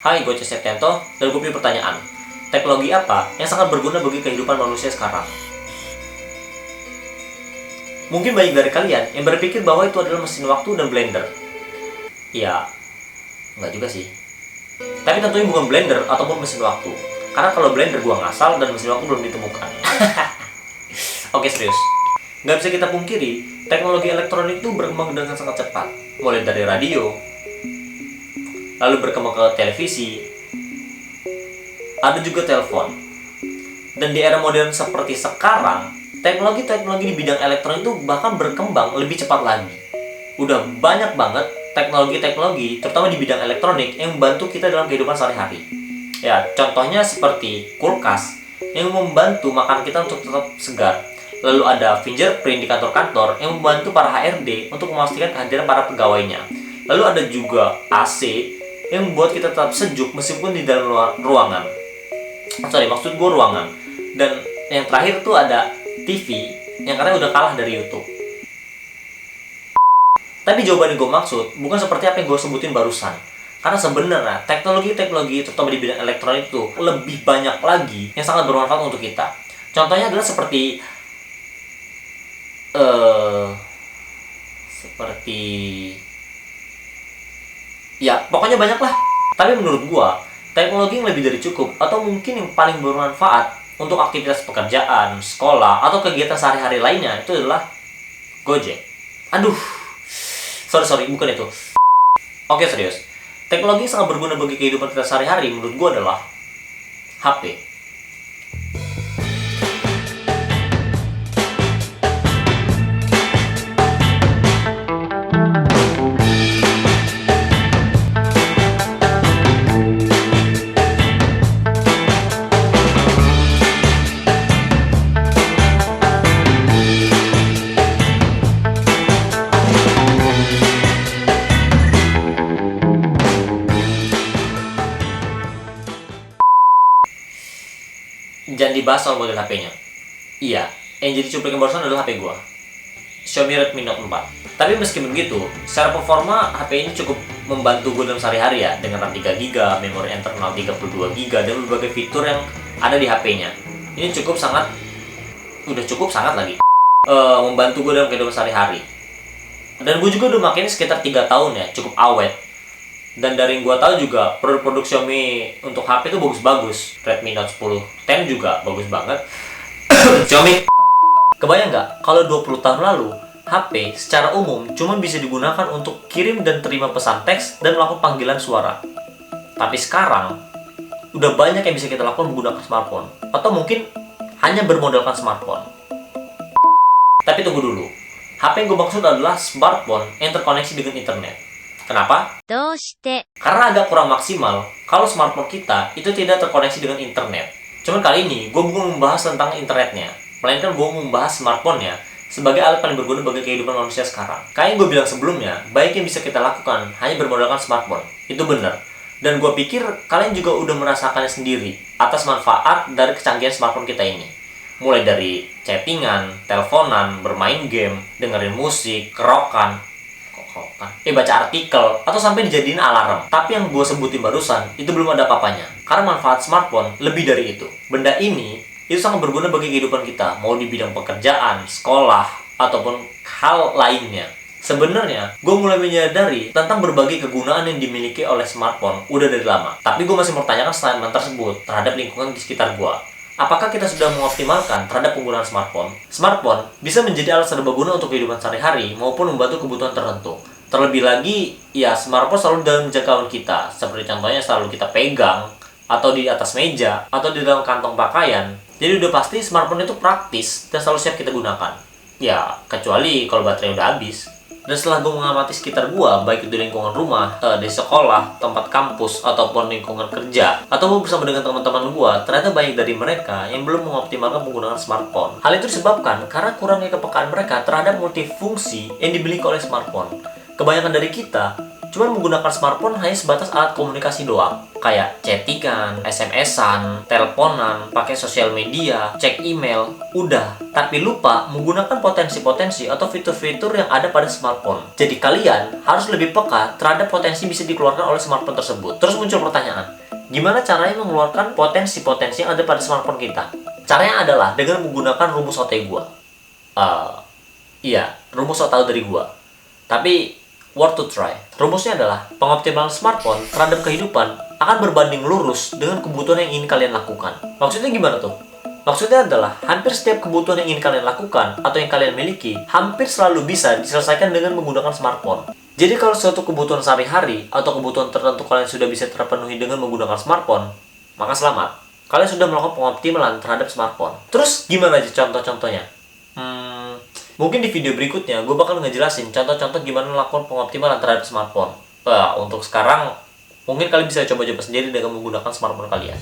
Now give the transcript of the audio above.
Hai, gue Septianto, dan gue punya pertanyaan. Teknologi apa yang sangat berguna bagi kehidupan manusia sekarang? Mungkin banyak dari kalian yang berpikir bahwa itu adalah mesin waktu dan blender. Ya, nggak juga sih. Tapi tentunya bukan blender ataupun mesin waktu. Karena kalau blender gua ngasal dan mesin waktu belum ditemukan. Oke, serius. Nggak bisa kita pungkiri, teknologi elektronik itu berkembang dengan sangat cepat. Mulai dari radio, lalu berkembang ke televisi, ada juga telepon. Dan di era modern seperti sekarang, teknologi-teknologi di bidang elektronik itu bahkan berkembang lebih cepat lagi. Udah banyak banget teknologi-teknologi, terutama di bidang elektronik, yang membantu kita dalam kehidupan sehari-hari. Ya, contohnya seperti kulkas, yang membantu makanan kita untuk tetap segar. Lalu ada fingerprint di kantor-kantor, yang membantu para HRD untuk memastikan kehadiran para pegawainya. Lalu ada juga AC, yang membuat kita tetap sejuk meskipun di dalam ruangan. Maksud gue ruangan. Dan yang terakhir tuh ada TV yang katanya udah kalah dari YouTube. Tapi jawaban yang gue maksud bukan seperti apa yang gue sebutin barusan. Karena sebenarnya teknologi-teknologi terutama di bidang elektronik itu lebih banyak lagi yang sangat bermanfaat untuk kita. Contohnya adalah seperti ya pokoknya banyak lah. Tapi menurut gue teknologi yang lebih dari cukup atau mungkin yang paling bermanfaat untuk aktivitas pekerjaan, sekolah, atau kegiatan sehari-hari lainnya itu adalah Gojek. Aduh, sorry, bukan itu. Oke, serius. Teknologi yang sangat berguna bagi kehidupan kita sehari-hari menurut gue adalah HP. Jangan dibahas soal model HP-nya. Iya, yang jadi cuplikan barusan adalah HP gua, Xiaomi Redmi Note 4. Tapi meski begitu, secara performa HP ini cukup membantu gue dalam sehari-hari ya, dengan RAM 3GB, memori internal 32GB, dan berbagai fitur yang ada di HP-nya. Ini udah cukup sangat lagi membantu gue dalam kehidupan sehari-hari. Dan gue juga udah makainya sekitar 3 tahun ya, cukup awet. Dan dari yang gue tahu juga produk-produk Xiaomi untuk HP itu bagus-bagus. Redmi Note 10 10 juga bagus banget. Xiaomi. Kebayang nggak kalau 20 tahun lalu HP secara umum cuma bisa digunakan untuk kirim dan terima pesan teks dan melakukan panggilan suara. Tapi sekarang udah banyak yang bisa kita lakukan menggunakan smartphone, atau mungkin hanya bermodalkan smartphone. Tapi tunggu dulu. HP yang gue maksud adalah smartphone yang terkoneksi dengan internet. Kenapa? Karena agak kurang maksimal kalau smartphone kita itu tidak terkoneksi dengan internet. Cuman kali ini gue bukan membahas tentang internetnya, melainkan gue membahas smartphone-nya sebagai alat paling berguna bagi kehidupan manusia sekarang. Kayak yang gue bilang sebelumnya, baik yang bisa kita lakukan hanya bermodalkan smartphone. Itu benar. Dan gue pikir kalian juga udah merasakannya sendiri atas manfaat dari kecanggihan smartphone kita ini. Mulai dari chattingan, teleponan, bermain game, dengerin musik, kerokan, baca artikel, atau sampai dijadiin alarm. Tapi yang gue sebutin barusan, itu belum ada apa-apanya. Karena manfaat smartphone lebih dari itu. Benda ini, itu sangat berguna bagi kehidupan kita, mau di bidang pekerjaan, sekolah, ataupun hal lainnya. Sebenarnya, gue mulai menyadari tentang berbagai kegunaan yang dimiliki oleh smartphone udah dari lama. Tapi gue masih mempertanyakan statement tersebut terhadap lingkungan di sekitar gue. Apakah kita sudah mengoptimalkan terhadap penggunaan smartphone? Smartphone bisa menjadi alat serbaguna untuk kehidupan sehari-hari maupun membantu kebutuhan tertentu. Terlebih lagi, ya smartphone selalu dalam jangkauan kita. Seperti contohnya selalu kita pegang, atau di atas meja, atau di dalam kantong pakaian. Jadi udah pasti smartphone itu praktis dan selalu siap kita gunakan. Ya, kecuali kalau baterai udah habis. Dan setelah gue mengamati sekitar gue, baik itu di lingkungan rumah, di sekolah, tempat kampus, ataupun lingkungan kerja, ataupun bersama dengan teman-teman gue, ternyata banyak dari mereka yang belum mengoptimalkan penggunaan smartphone. Hal itu disebabkan karena kurangnya kepekaan mereka terhadap multifungsi yang dimiliki oleh smartphone. Kebanyakan dari kita Cuman menggunakan smartphone hanya sebatas alat komunikasi doang, kayak chattingan, SMS-an, teleponan, pakai sosial media, cek email, udah. Tapi lupa menggunakan potensi-potensi atau fitur-fitur yang ada pada smartphone. Jadi kalian harus lebih peka terhadap potensi bisa dikeluarkan oleh smartphone tersebut. Terus muncul pertanyaan, gimana caranya mengeluarkan potensi-potensi yang ada pada smartphone kita? Caranya adalah dengan menggunakan rumus OT gua. Iya, rumus otak dari gua. Tapi worth to try. Rumusnya adalah pengoptimalan smartphone terhadap kehidupan akan berbanding lurus dengan kebutuhan yang ingin kalian lakukan. Maksudnya gimana tuh? Maksudnya adalah hampir setiap kebutuhan yang ingin kalian lakukan atau yang kalian miliki hampir selalu bisa diselesaikan dengan menggunakan smartphone. Jadi kalau suatu kebutuhan sehari-hari atau kebutuhan tertentu kalian sudah bisa terpenuhi dengan menggunakan smartphone, maka selamat. Kalian sudah melakukan pengoptimalan terhadap smartphone. Terus gimana aja contoh-contohnya? Mungkin di video berikutnya gue bakal ngejelasin contoh-contoh gimana melakukan pengoptimalan terhadap smartphone. Untuk sekarang, mungkin kalian bisa coba-coba sendiri dengan menggunakan smartphone kalian.